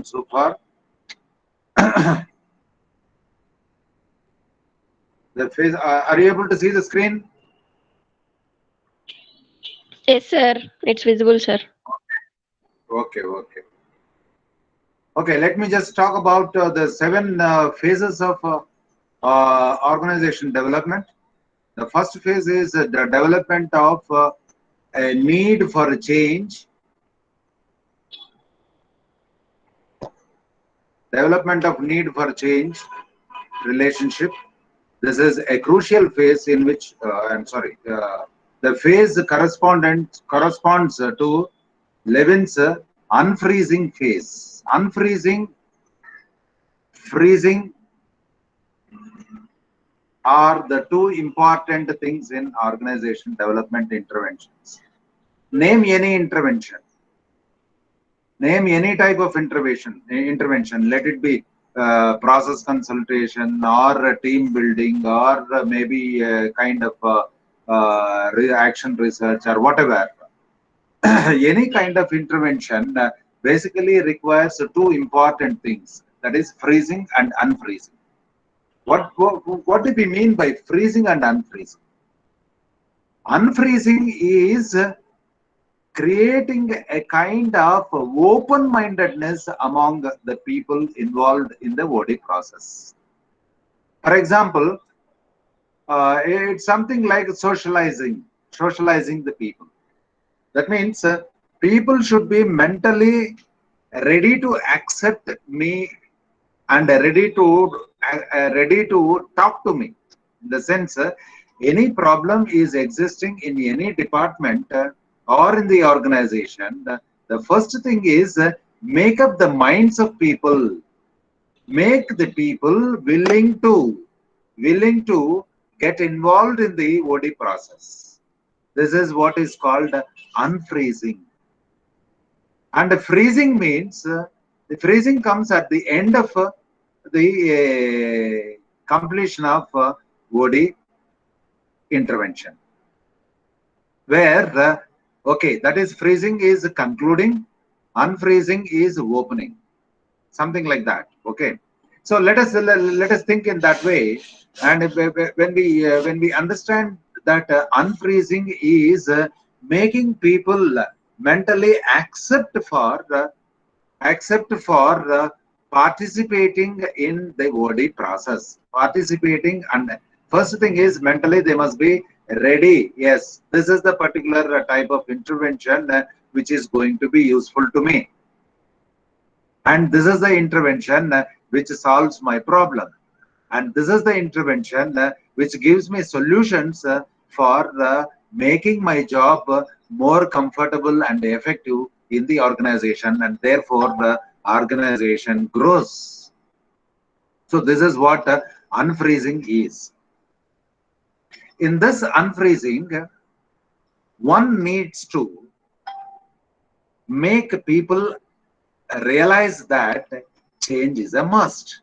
so far. The phase, are you able to see the screen? Yes, sir. It's visible, sir. Okay, okay. Okay, let me just talk about the seven phases of organization development. The first phase is the development of a need for a change, development of need for change, relationship. This is a crucial phase in which, I'm sorry, the phase corresponds to Levin's unfreezing phase. Unfreezing, freezing are the two important things in organization development interventions. Name any intervention. Name any type of intervention. Let it be process consultation or team building or maybe kind of action research or whatever. Any kind of intervention basically requires two important things, that is freezing and unfreezing. What do we mean by freezing and unfreezing? Unfreezing is creating a kind of open-mindedness among the people involved in the OD process. For example, it's something like socializing the people. That means people should be mentally ready to accept me and ready to talk to me. In the sense, any problem is existing in any department or in the organization. The first thing is make up the minds of people, make the people willing to get involved in the OD process. This is what is called unfreezing. And freezing means the freezing comes at the end of the completion of OD intervention, where okay, that is freezing is concluding, unfreezing is opening, something like that. Okay, so let us think in that way, and when we understand that unfreezing is making people mentally accept for participating in the OD process. Participating, and first thing is mentally they must be ready. Yes, this is the particular type of intervention which is going to be useful to me. And this is the intervention which solves my problem. And this is the intervention which gives me solutions for making my job more comfortable and effective in the organization, and therefore the organization grows. So this is what unfreezing is. In this unfreezing, one needs to make people realize that change is a must.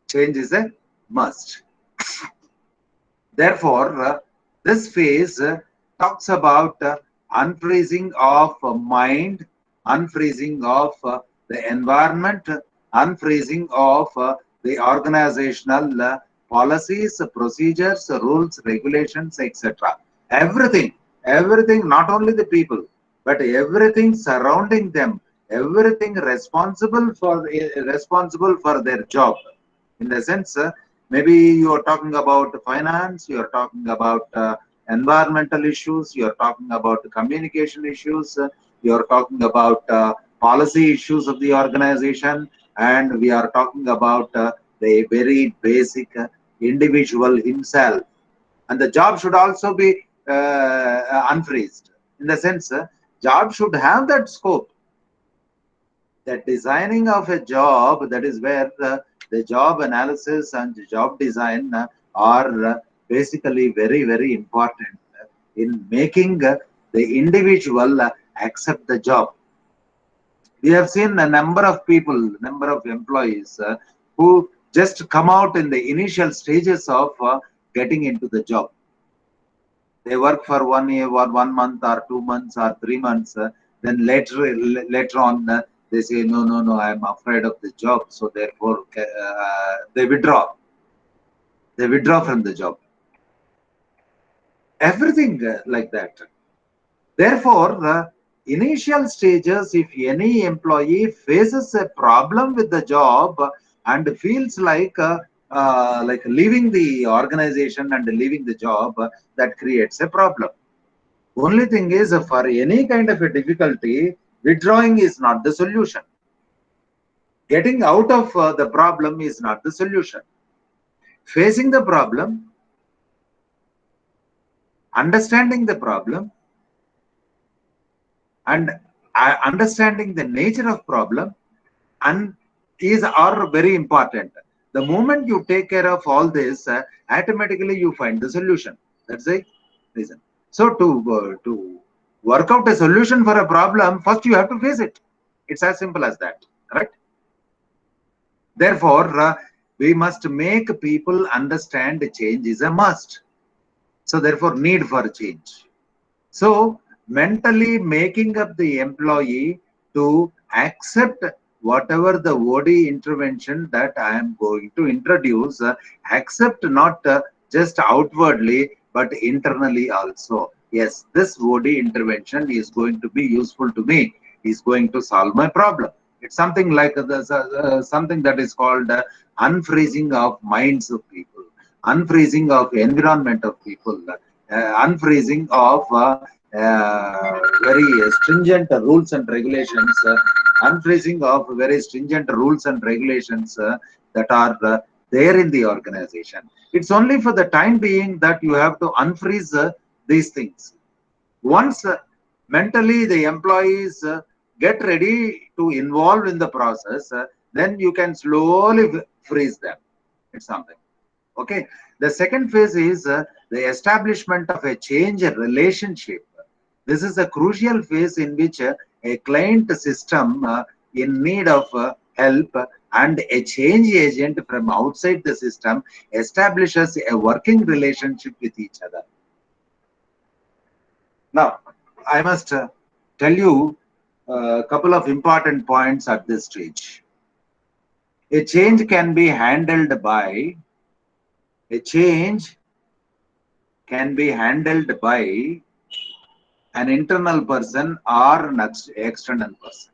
Change is a must. Therefore, this phase talks about unfreezing of mind, unfreezing of the environment, unfreezing of the organizational policies, procedures, rules, regulations, etc. Everything, not only the people, but everything surrounding them, everything responsible for their job. In the sense, maybe you are talking about finance, you are talking about environmental issues, you are talking about communication issues, you are talking about policy issues of the organization, and we are talking about the very basic individual himself. And the job should also be unfreezed. In the sense, job should have that scope. The designing of a job, that is where the job analysis and the job design are basically very important in making the individual accept the job. We have seen a number of people, number of employees who just come out in the initial stages of getting into the job. They work for 1 year or 1 month or 2 months or 3 months, then later on They say, no, no, no, I'm afraid of the job. So therefore, they withdraw. They withdraw from the job. Everything like that. Therefore, initial stages, if any employee faces a problem with the job and feels like leaving the organization and leaving the job, that creates a problem. Only thing is, for any kind of a difficulty, withdrawing is not the solution. Getting out of the problem is not the solution. Facing the problem, understanding the problem, and understanding the nature of problem and are very important. The moment you take care of all this, automatically you find the solution. That's the reason. So to work out a solution for a problem, first you have to face it. It's as simple as that, correct? Therefore, we must make people understand change is a must. So therefore, need for change. So mentally making up the employee to accept whatever the OD intervention that I am going to introduce, accept not just outwardly, but internally also. Yes, this OD intervention is going to be useful to me, is going to solve my problem. It's something like something that is called unfreezing of minds of people, unfreezing of environment of people, unfreezing of very stringent rules and regulations, unfreezing of very stringent rules and regulations that are there in the organization. It's only for the time being that you have to unfreeze these things. Once mentally the employees get ready to involve in the process, then you can slowly freeze them. It's something. Okay. The second phase is the establishment of a change relationship. This is a crucial phase in which a client system in need of help and a change agent from outside the system establishes a working relationship with each other. Now, I must tell you a couple of important points at this stage. A change can be handled by an internal person or an external person.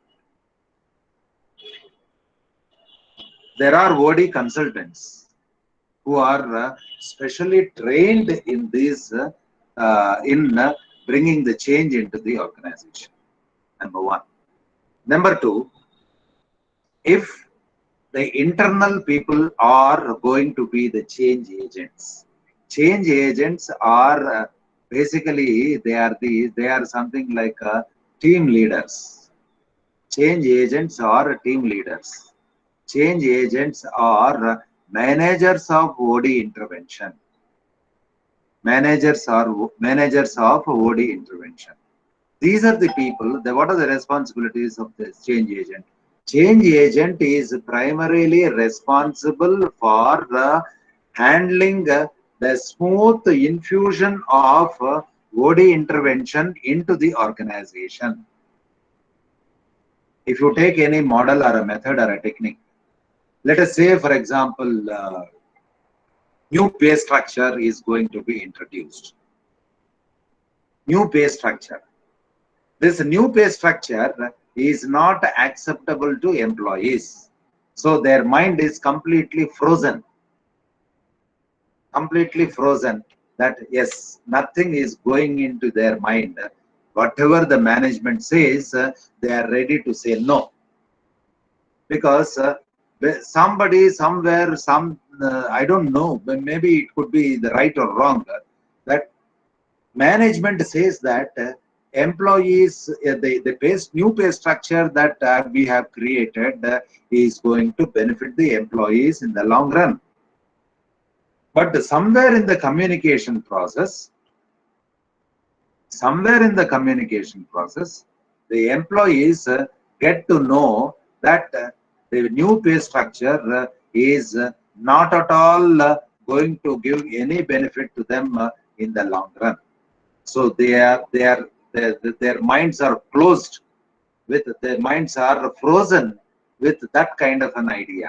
There are OD consultants who are specially trained in this, bringing the change into the organization. Number one. Number two, if the internal people are going to be the change agents. Change agents are basically they are something like team leaders. Change agents are team leaders. Change agents are managers of OD intervention. Managers of OD intervention. These are the people. What are the responsibilities of this change agent? Change agent is primarily responsible for handling the smooth infusion of OD intervention into the organization. If you take any model or a method or a technique, let us say, for example, new pay structure is going to be introduced. New pay structure. This new pay structure is not acceptable to employees. So their mind is completely frozen. Completely frozen that yes, nothing is going into their mind. Whatever the management says, they are ready to say no. Because somebody, somewhere, I don't know, maybe it could be the right or wrong, that management says that employees, the new pay structure that we have created is going to benefit the employees in the long run. But somewhere in the communication process, the employees get to know that the new pay structure is not at all going to give any benefit to them in the long run. So their minds are closed. with their minds are frozen with that kind of an idea.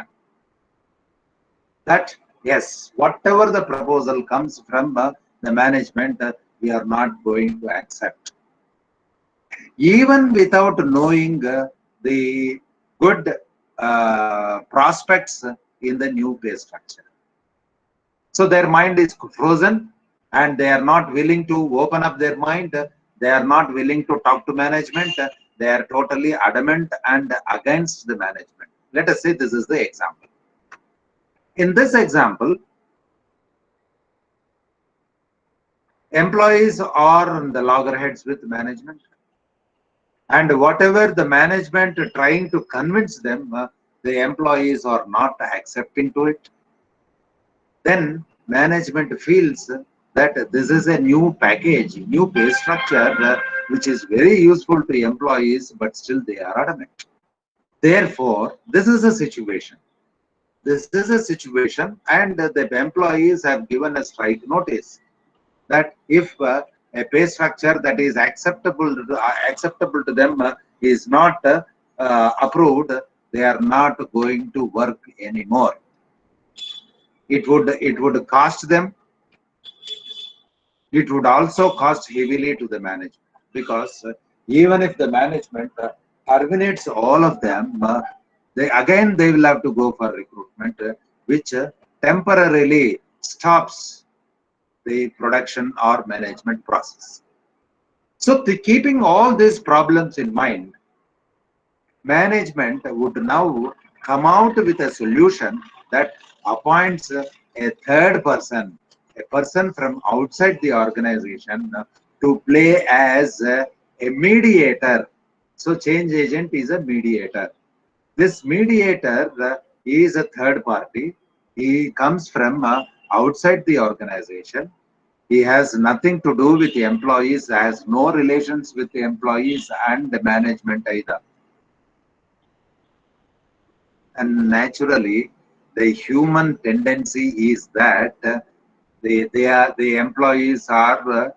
That yes, whatever the proposal comes from the management, we are not going to accept, even without knowing the good prospects in the new pay structure. So their mind is frozen and they are not willing to open up their mind. They are not willing to talk to management. They are totally adamant and against the management. Let us say this is the example. In this example, employees are on the loggerheads with management, and whatever the management trying to convince them, the employees are not accepting to it. Then management feels that this is a new package, new pay structure, which is very useful to employees, but still they are adamant. Therefore, this is a situation. This is a situation, and the employees have given a strike notice that if a pay structure that is acceptable to them is not approved, they are not going to work anymore. It would cost them. It would also cost heavily to the management, because even if the management terminates all of them, they will have to go for recruitment, which temporarily stops the production or management process. So, keeping all these problems in mind, management would now come out with a solution that appoints a third person, a person from outside the organization, to play as a mediator. So change agent is a mediator. This mediator is a third party. He comes from outside the organization. He has nothing to do with the employees, has no relations with the employees and the management either. And naturally, the human tendency is that the employees are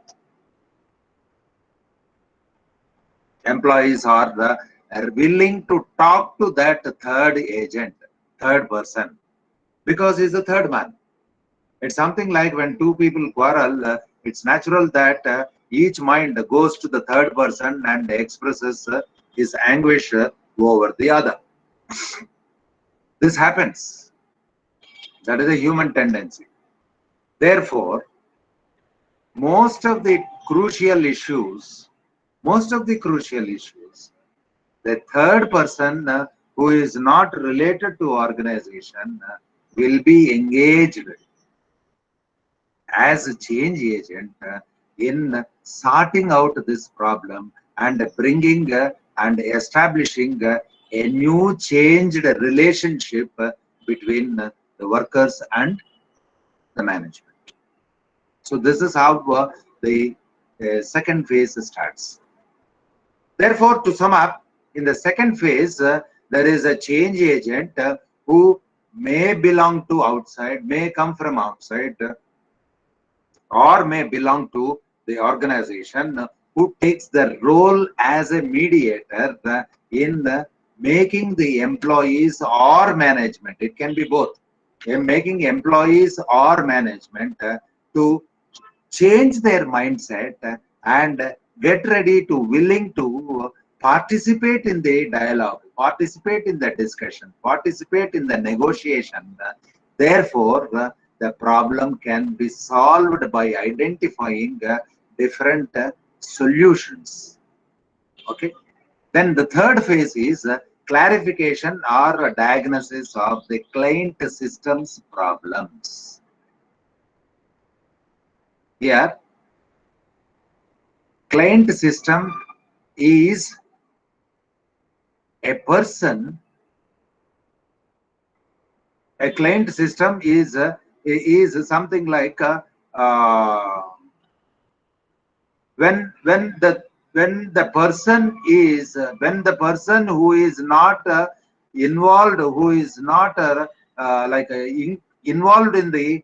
willing to talk to that third agent, third person, because he's the third man. It's something like when two people quarrel, it's natural that each mind goes to the third person and expresses his anguish over the other. This happens. That is a human tendency. Therefore, most of the crucial issues, the third person who is not related to organization will be engaged as a change agent in sorting out this problem and bringing and establishing a new changed relationship between the workers and the management. So this is how the second phase starts. Therefore, to sum up, in the second phase, there is a change agent who may belong to outside, may come from outside, or may belong to the organization, who takes the role as a mediator in making the employees or management, it can be both, in making employees or management to change their mindset and get ready to willing to participate in the dialogue, participate in the discussion, participate in the negotiation. Therefore, the problem can be solved by identifying different solutions. Okay. Then the third phase is clarification or diagnosis of the client systems problems. Here, client system is a person. A client system is something like when the person who is not involved, who is not involved in the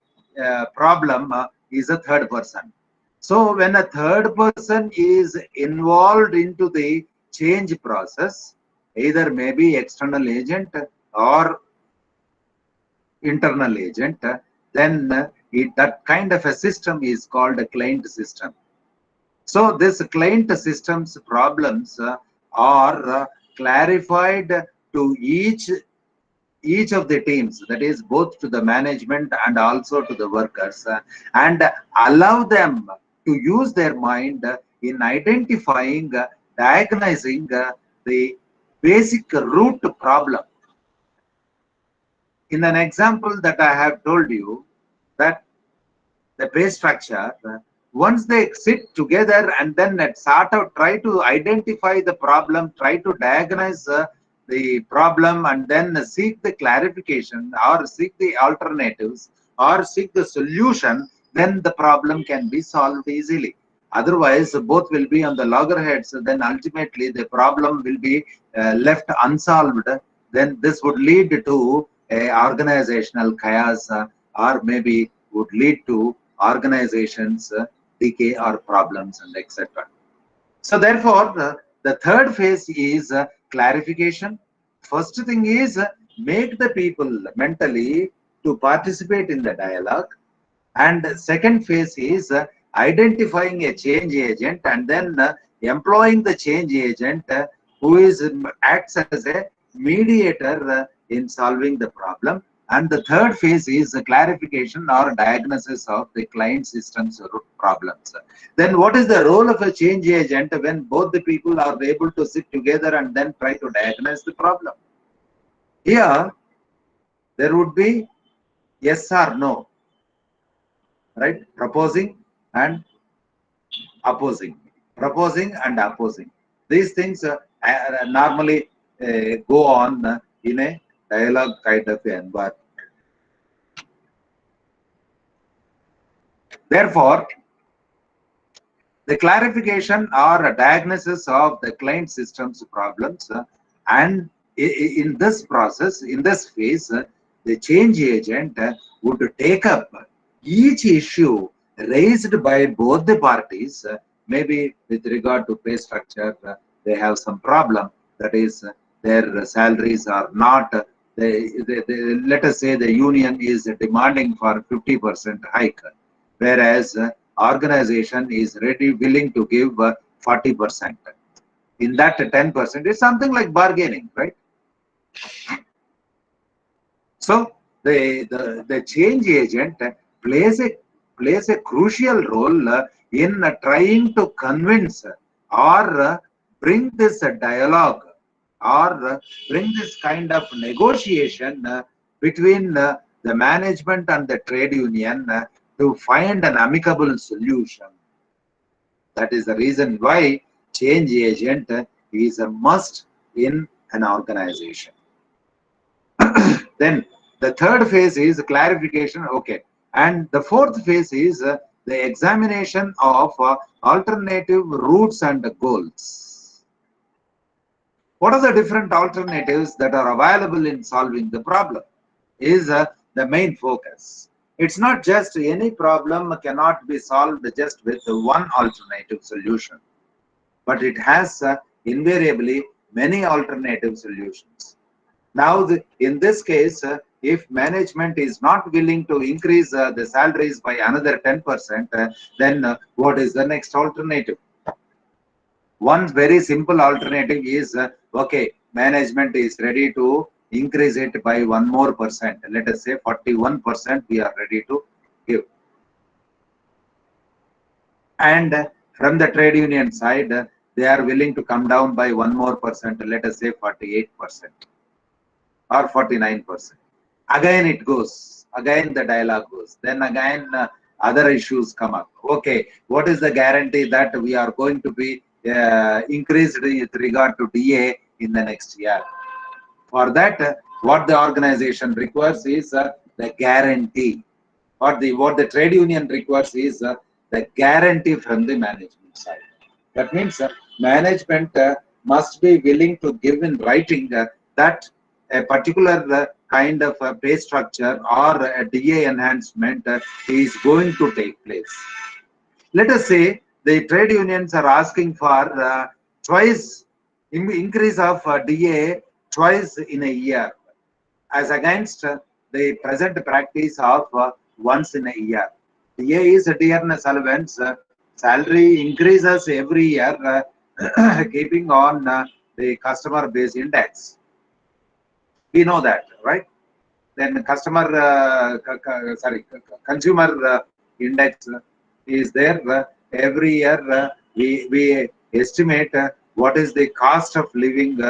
problem, is a third person. So when a third person is involved into the change process, either maybe external agent or internal agent, then that kind of a system is called a client system. So this client system's problems are clarified to each of the teams, that is both to the management and also to the workers, and allow them to use their mind in identifying, diagnosing the basic root problem. In an example that I have told you, that the pay structure, once they sit together and then sort of try to identify the problem, try to diagnose the problem, and then seek the clarification or seek the alternatives or seek the solution, then the problem can be solved easily. Otherwise, both will be on the loggerheads, then ultimately the problem will be left unsolved. Then this would lead to a organizational chaos, or maybe would lead to organizations decay or problems, and etc. So therefore, the third phase is clarification. First thing is make the people mentally to participate in the dialogue, and second phase is identifying a change agent and then employing the change agent who is acts as a mediator in solving the problem. And the third phase is clarification or diagnosis of the client system's problems. Then what is the role of a change agent when both the people are able to sit together and then try to diagnose the problem? Here, there would be yes or no, right? Proposing and opposing. Proposing and opposing. These things normally go on in a dialogue kind of environment. Therefore, the clarification or a diagnosis of the client system's problems, and in this process, in this phase, the change agent would take up each issue raised by both the parties. Maybe with regard to pay structure, they have some problem, that is their salaries are not, let us say the union is demanding for 50% hike, whereas organization is ready, willing to give 40%. In that 10% is something like bargaining, right? So the change agent plays a crucial role in trying to convince or bring this dialogue or bring this kind of negotiation between the management and the trade union to find an amicable solution. That is the reason why change agent is a must in an organization. Then the third phase is clarification, okay. And the fourth phase is the examination of alternative routes and goals. What are the different alternatives that are available in solving the problem is the main focus. It's not just any problem cannot be solved just with one alternative solution, but it has invariably many alternative solutions. Now, in this case, if management is not willing to increase the salaries by another 10%, then what is the next alternative? One very simple alternative is, okay, management is ready to increase it by one more percent. Let us say 41% we are ready to give. And from the trade union side, they are willing to come down by one more percent. Let us say 48% or 49%. Again it goes. Again the dialogue goes. Then again other issues come up. Okay, what is the guarantee that we are going to be increased with regard to DA in the next year? For that, what the organization requires is the guarantee. What the trade union requires is the guarantee from the management side. That means management must be willing to give in writing that a particular kind of pay structure or a DA enhancement is going to take place. Let us say the trade unions are asking for twice increase of DA twice in a year, as against the present practice of once in a year. DA is a dearness allowance. Salary increases every year, keeping on the customer base index. We know that, right? Then consumer index is there. Every year we estimate what is the cost of living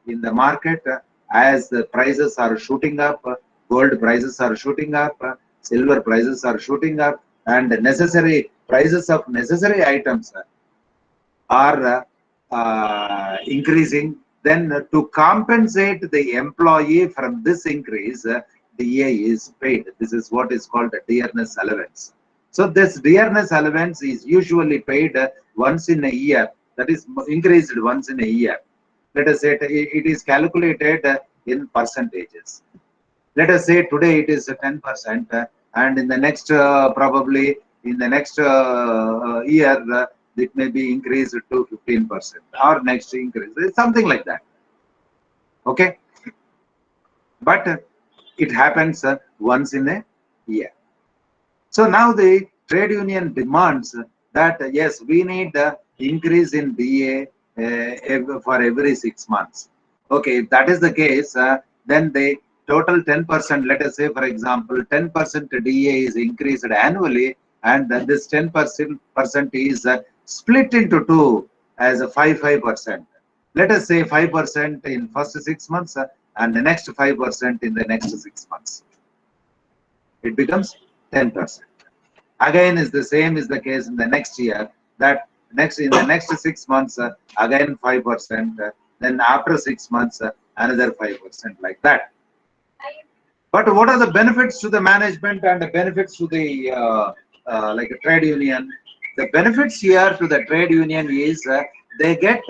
in the market as the prices are shooting up, gold prices are shooting up, silver prices are shooting up, and necessary prices of necessary items are increasing. Then to compensate the employee from this increase, DA is paid. This is what is called a dearness allowance. So this dearness allowance is usually paid once in a year. That is increased once in a year. Let us say it is calculated in percentages. Let us say today it is 10%, and in the next probably in the next year it may be increased to 15%, or next increase, something like that. Okay, but it happens once in a year. So now the trade union demands that yes, we need increase in DA for every 6 months. Okay, if that is the case, then the total 10%, let us say for example, 10% DA is increased annually, and then this 10% is split into two as a 5%. Let us say 5% in first 6 months and the next 5% in the next 6 months. It becomes 10%. Again, is the same is the case in the next year. That next in the next 6 months, again 5%. Then after 6 months, another 5%, like that. But what are the benefits to the management and the benefits to the like a trade union? The benefits here to the trade union is they get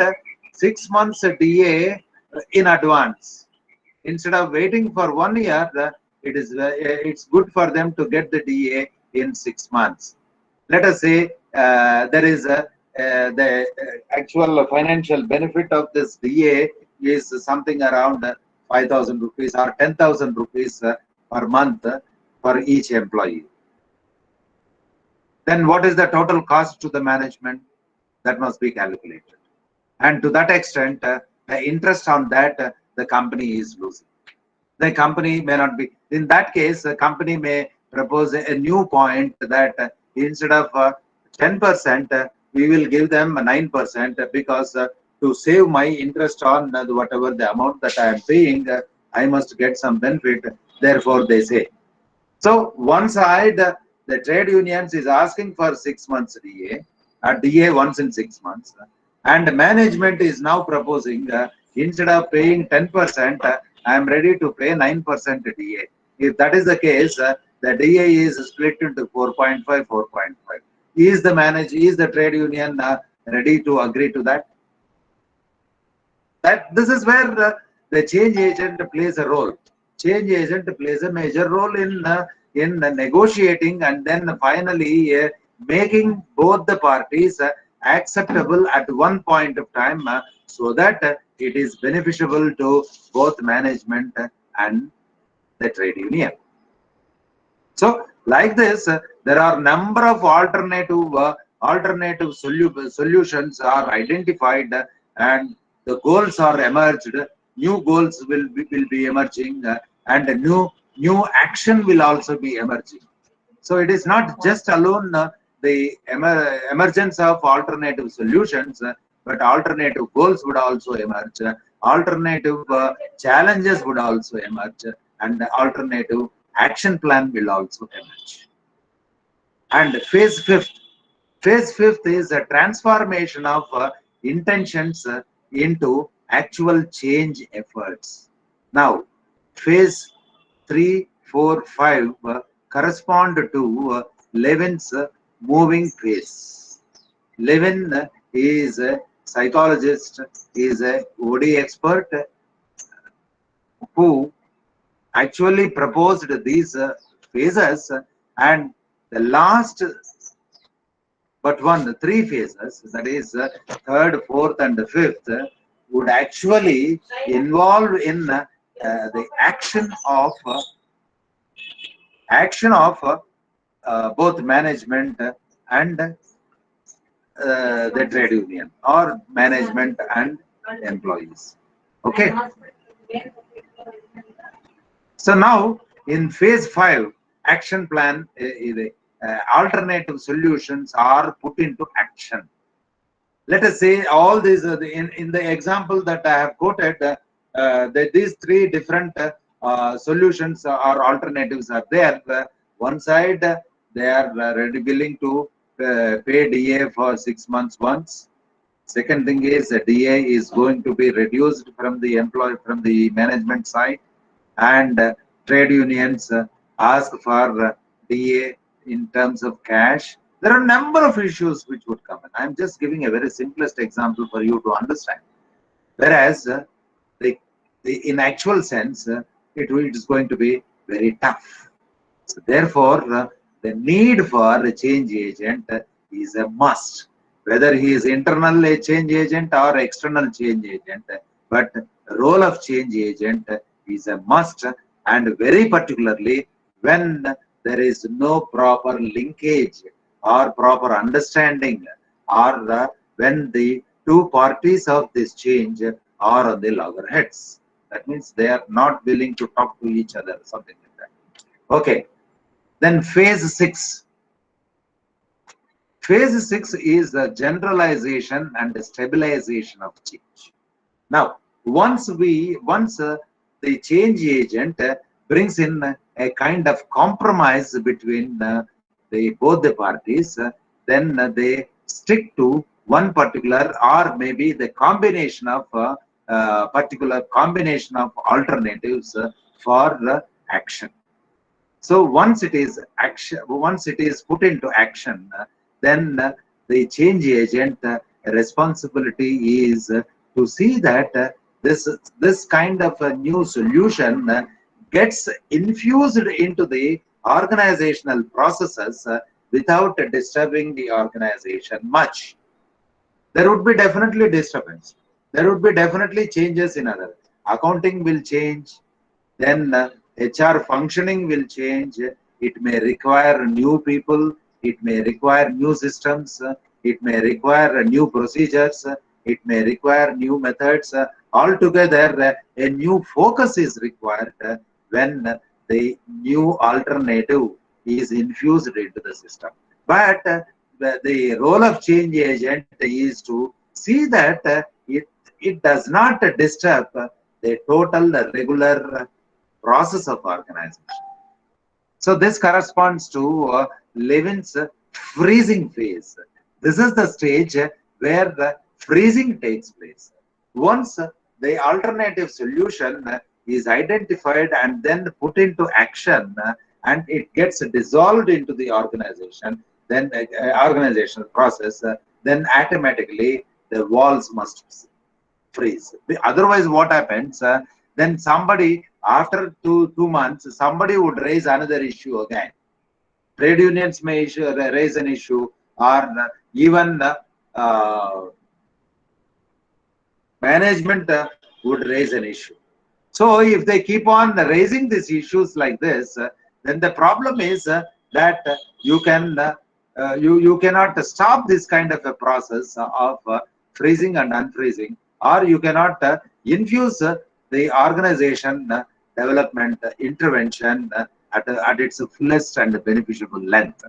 6 months DA in advance. Instead of waiting for 1 year, it's good for them to get the DA in 6 months. Let us say there is the actual financial benefit of this DA is something around 5,000 rupees or 10,000 rupees per month for each employee. Then what is the total cost to the management? That must be calculated. And to that extent, the interest on that the company is losing. The company may not be, in that case, the company may propose a new point that instead of 10%, we will give them 9% because to save my interest on whatever the amount that I am paying, I must get some benefit. Therefore, they say. So one side, the trade unions is asking for 6 months DA, DA once in 6 months, and management is now proposing instead of paying 10%, I am ready to pay 9% DA. If that is the case, the DA is split into 4.5, 4.5. Is the trade union ready to agree to that? This is where the change agent plays a role. Change agent plays a major role in negotiating and then finally making both the parties acceptable at one point of time so that it is beneficial to both management and the trade union. So like this, there are number of alternative solutions are identified and the goals are emerged. New goals will be emerging and new action will also be emerging. So it is not just alone the emergence of alternative solutions, but alternative goals would also emerge, alternative challenges would also emerge, and alternative action plan will also emerge. And phase fifth is a transformation of intentions into actual change efforts. Now, phase 3, 4, 5 correspond to Levin's moving phase. Levin is a psychologist, is a OD expert who actually proposed these phases, and the last but three phases, that is third, fourth, and fifth, would actually involve in the action of both management and the trade union, or management and employees. Okay. So now in phase 5, action plan, alternative solutions are put into action. Let us say all these in the example that I have quoted, these three different solutions or alternatives are there. One side, they are ready willing to pay DA for 6 months once. Second thing is DA is going to be reduced from the management side, and trade unions ask for DA in terms of cash. There are a number of issues which would come in. I'm just giving a very simplest example for you to understand. Whereas in actual sense, it is going to be very tough. So therefore, the need for a change agent is a must, whether he is internal change agent or external change agent. But the role of change agent is a must, and very particularly when there is no proper linkage or proper understanding, or when the two parties of this change are on the loggerheads. That means they are not willing to talk to each other, something like that. Okay. Then phase 6. Phase 6 is the generalization and the stabilization of change. Now, once the change agent brings in a kind of compromise between both the parties, then they stick to one particular, or maybe the combination of particular combination of alternatives for action. So once it is put into action, then the change agent responsibility is to see that this kind of a new solution gets infused into the organizational processes without disturbing the organization much. There would be definitely disturbance. There would be definitely changes in other. Accounting will change, then HR functioning will change. It may require new people, it may require new systems, it may require new procedures, it may require new methods. Altogether, a new focus is required when the new alternative is infused into the system. But the role of change agent is to see that it does not disturb the total regular process of organization. So this corresponds to Levin's freezing phase. This is the stage where the freezing takes place. Once the alternative solution is identified and then put into action, and it gets dissolved into the organization, then organizational process, then automatically the walls must freeze. Otherwise, what happens? Then somebody, after two months, somebody would raise another issue again. Trade unions may raise an issue, or even management would raise an issue. So if they keep on raising these issues like this, then the problem is that you cannot stop this kind of a process of freezing and unfreezing, or you cannot infuse the organization development intervention at its fullest and beneficial length.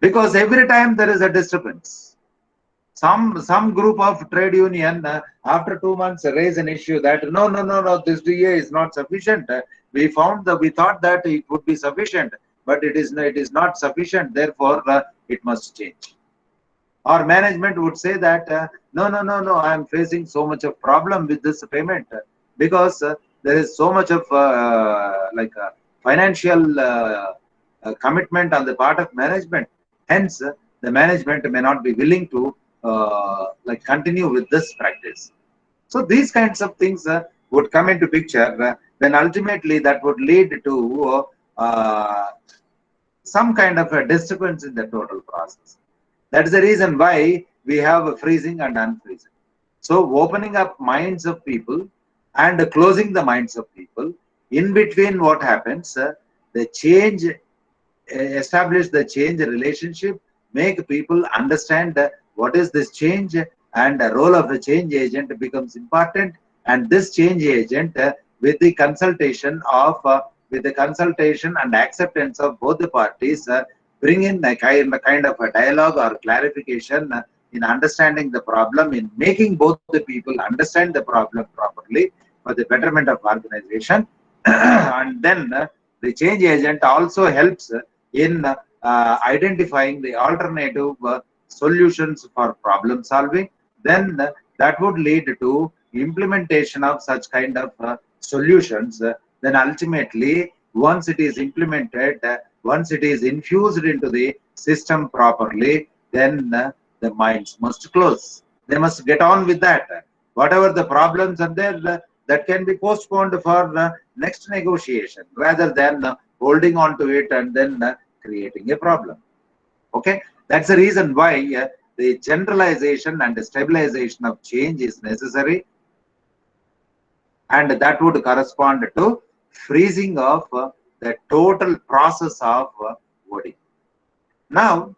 Because every time there is a disturbance, some group of trade union after 2 months raise an issue that no, this DA is not sufficient. We thought that it would be sufficient, but it is not sufficient. Therefore, it must change. Or management would say that no, I am facing so much of problem with this payment because there is so much of financial commitment on the part of management. Hence, the management may not be willing to continue with this practice. So these kinds of things would come into picture, then ultimately that would lead to some kind of a disturbance in the total process. That is the reason why we have a freezing and unfreezing. So opening up minds of people and closing the minds of people. In between, what happens? The change, establish the change relationship, make people understand what is this change, and the role of the change agent becomes important. And this change agent, with the consultation of with the consultation and acceptance of both the parties, bring in a kind of a dialogue or clarification in understanding the problem, in making both the people understand the problem properly for the betterment of organization. And then the change agent also helps in identifying the alternative solutions for problem solving. Then that would lead to implementation of such kind of solutions. Then ultimately, once it is implemented, once it is infused into the system properly, then the minds must close. They must get on with that. Whatever the problems are there, that can be postponed for next negotiation, rather than holding on to it and then creating a problem. Okay, that's the reason why the generalization and stabilization of change is necessary, and that would correspond to freezing of the total process of voting. Now,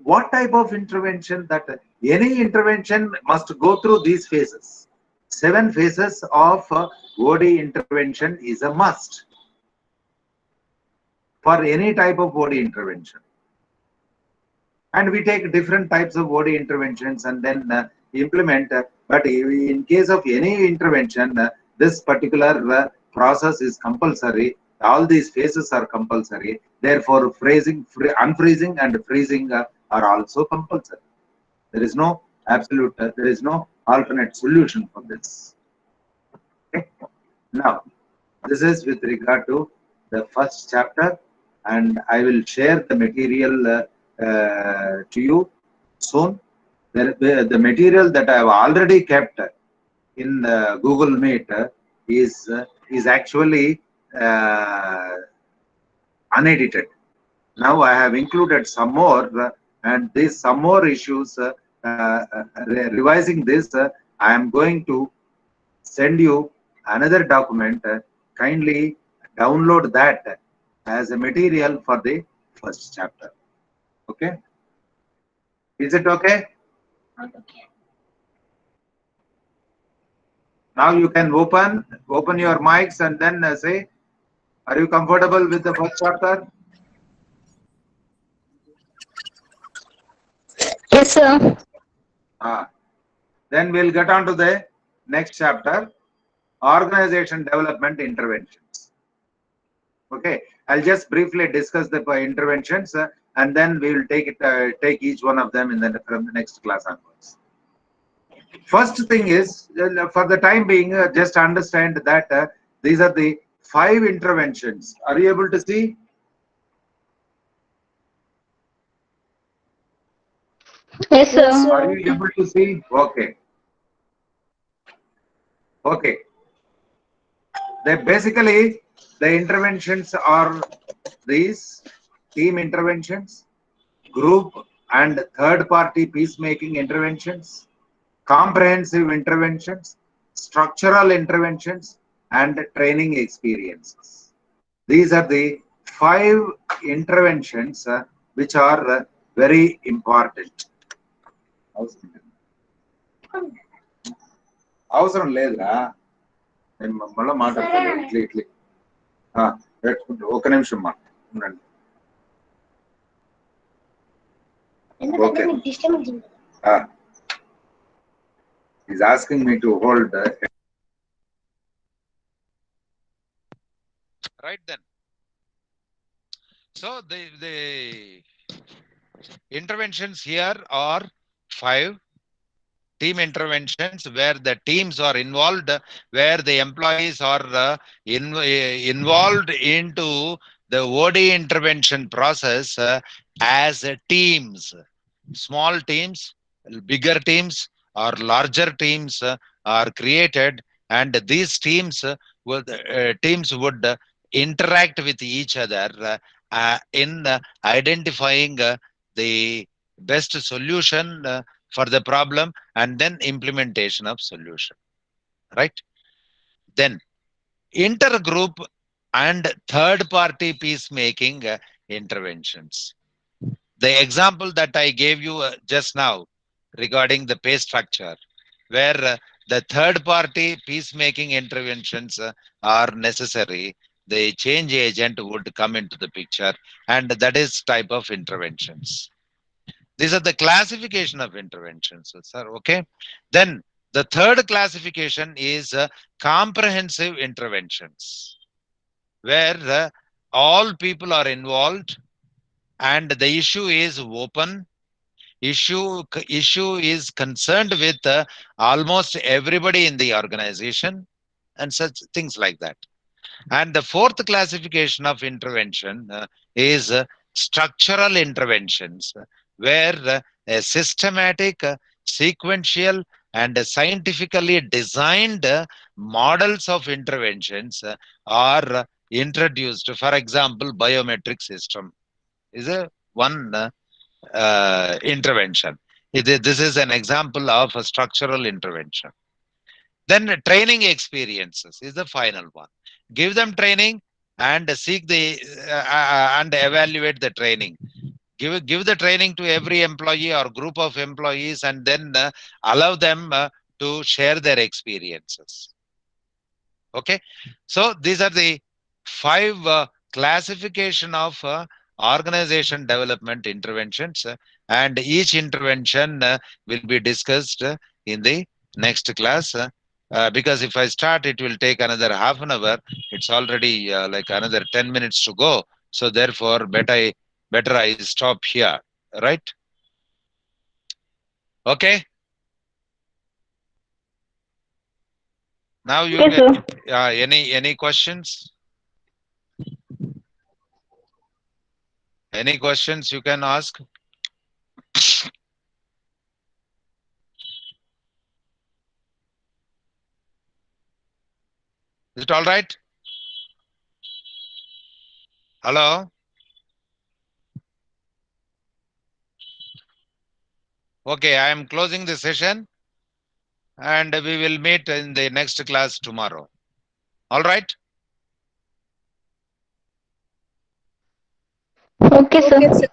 what type of intervention? That any intervention must go through these phases. 7 phases of OD intervention is a must for any type of OD intervention. And we take different types of OD interventions and then implement. But in case of any intervention, this particular process is compulsory. All these phases are compulsory. Therefore, unfreezing and freezing are also compulsory. There is no absolute, there is no alternate solution for this. Okay. Now, this is with regard to the first chapter, and I will share the material to you soon. The material that I have already kept in Google Meet is actually unedited. Now I have included some more, and these some more issues. Revising this, I am going to send you another document. Kindly download that as a material for the first chapter. Okay? Is it okay? Okay. Now you can open your mics and then say, are you comfortable with the first chapter? Yes, sir. Then we'll get on to the next chapter, organization development interventions. Okay, I'll just briefly discuss the interventions, and then we will take each one of them from the next class onwards. First thing is, for the time being, just understand that these are the 5 interventions. Are you able to see? Yes, Yes, sir. Are sir. you able to see? Okay. Okay. Basically, the interventions are these: team interventions, group and third party peacemaking interventions, comprehensive interventions, structural interventions, and training experiences. These are the 5 interventions which are very important. అవసరం లేదురా, నేను మళ్ళీ మాట్లాడతాను. ఇట్లా పెట్టుకుంటా, ఒక నిమిషం మా ఉండండి. Okay, is asking me to hold. Right then. So the interventions here are 5 team interventions, where the teams are involved, where the employees are involved into the OD intervention process as teams, small teams, bigger teams, or larger teams are created, and these teams would interact with each other in identifying the best solution for the problem, and then implementation of solution, right? Then intergroup and third party peacemaking interventions. The example that I gave you just now regarding the pay structure, where the third party peacemaking interventions are necessary, the change agent would come into the picture, and that is type of interventions. These are the classification of interventions, sir. Okay. Then the third classification is comprehensive interventions, where all people are involved and the issue is open. Issue is concerned with almost everybody in the organization and such things like that. And the fourth classification of intervention is structural interventions, where a systematic, sequential, and scientifically designed models of interventions are introduced. For example, biometric system is a one intervention. This is an example of a structural intervention. Then training experiences is the final one. Give them training and seek the and evaluate the training. Give the training to every employee or group of employees, and then allow them to share their experiences. Okay, so these are the five classification of organization development interventions, and each intervention will be discussed in the next class. Because if I start, it will take another half an hour. It's already like another 10 minutes to go. So therefore, better I stop here, right? Okay. Now you Yes, can sir. any questions? Any questions you can ask? Is it all right? Hello? Okay, I am closing the session and we will meet in the next class tomorrow. All right? Okay, sir.